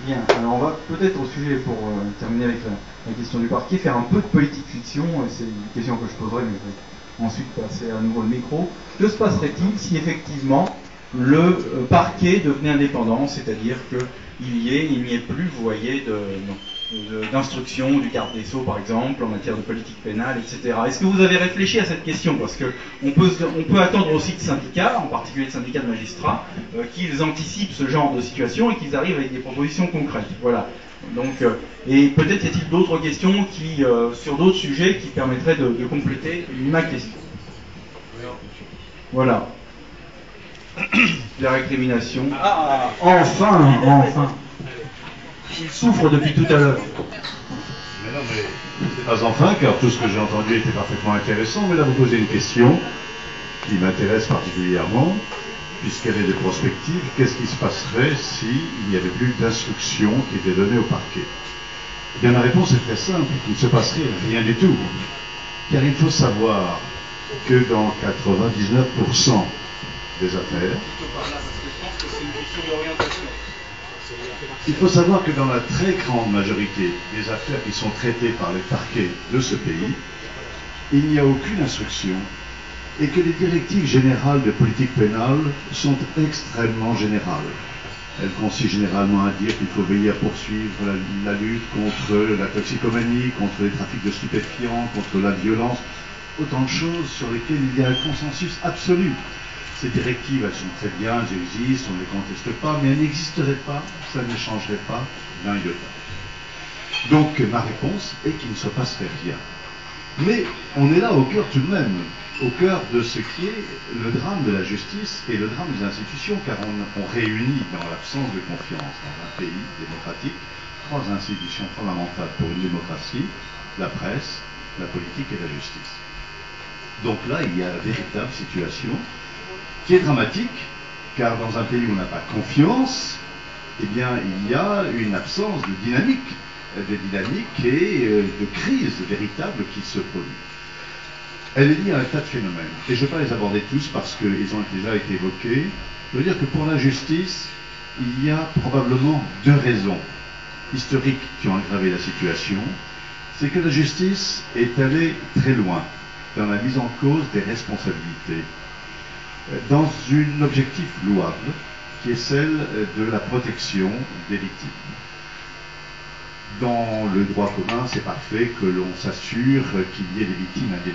Bien, alors on va peut-être au sujet, pour terminer avec la question du parquet, faire un peu de politique fiction, et c'est une question que je poserai, mais je vais ensuite passer à nouveau le micro. Que se passerait-il si effectivement le parquet devenait indépendant, c'est-à-dire qu'il n'y ait plus, vous voyez, d'instruction du garde des Sceaux, par exemple, en matière de politique pénale, etc. Est-ce que vous avez réfléchi à cette question? Parce qu'on peut attendre aussi de syndicats, en particulier de syndicats de magistrats, qu'ils anticipent ce genre de situation et qu'ils arrivent avec des propositions concrètes. Voilà. Donc, et peut-être y a-t-il d'autres questions sur d'autres sujets qui permettraient de compléter ma question. Voilà. La récrimination. Ah, enfin, enfin. Il souffre depuis tout à l'heure. Mais non, mais c'est pas enfin, car tout ce que j'ai entendu était parfaitement intéressant, mais là vous posez une question qui m'intéresse particulièrement, puisqu'elle est de prospective. Qu'est-ce qui se passerait s'il n'y avait plus d'instructions qui étaient données au parquet? Eh bien la réponse est très simple, il ne se passerait rien du tout. Car il faut savoir que dans 99% des affaires, il faut savoir que dans la très grande majorité des affaires qui sont traitées par les parquets de ce pays, il n'y a aucune instruction et que les directives générales de politique pénale sont extrêmement générales. Elles consistent généralement à dire qu'il faut veiller à poursuivre la lutte contre la toxicomanie, contre les trafics de stupéfiants, contre la violence, autant de choses sur lesquelles il y a un consensus absolu. Ces directives, elles sont très bien, elles existent, on ne les conteste pas, mais elles n'existeraient pas, ça ne changerait pas d'un iota. Donc ma réponse est qu'il ne se passerait rien. Mais on est là au cœur tout de même, au cœur de ce qui est le drame de la justice et le drame des institutions, car on réunit dans l'absence de confiance dans un pays démocratique trois institutions fondamentales pour une démocratie: la presse, la politique et la justice. Donc là, il y a une véritable situation qui est dramatique, car dans un pays où on n'a pas confiance, eh bien, il y a une absence de dynamique et de crise véritable qui se produit. Elle est liée à un tas de phénomènes, et je ne vais pas les aborder tous parce qu'ils ont déjà été évoqués. Je veux dire que pour la justice, il y a probablement deux raisons historiques qui ont aggravé la situation. C'est que la justice est allée très loin dans la mise en cause des responsabilités, dans un objectif louable, qui est celle de la protection des victimes. Dans le droit commun, c'est parfait que l'on s'assure qu'il y ait des victimes indemnisées.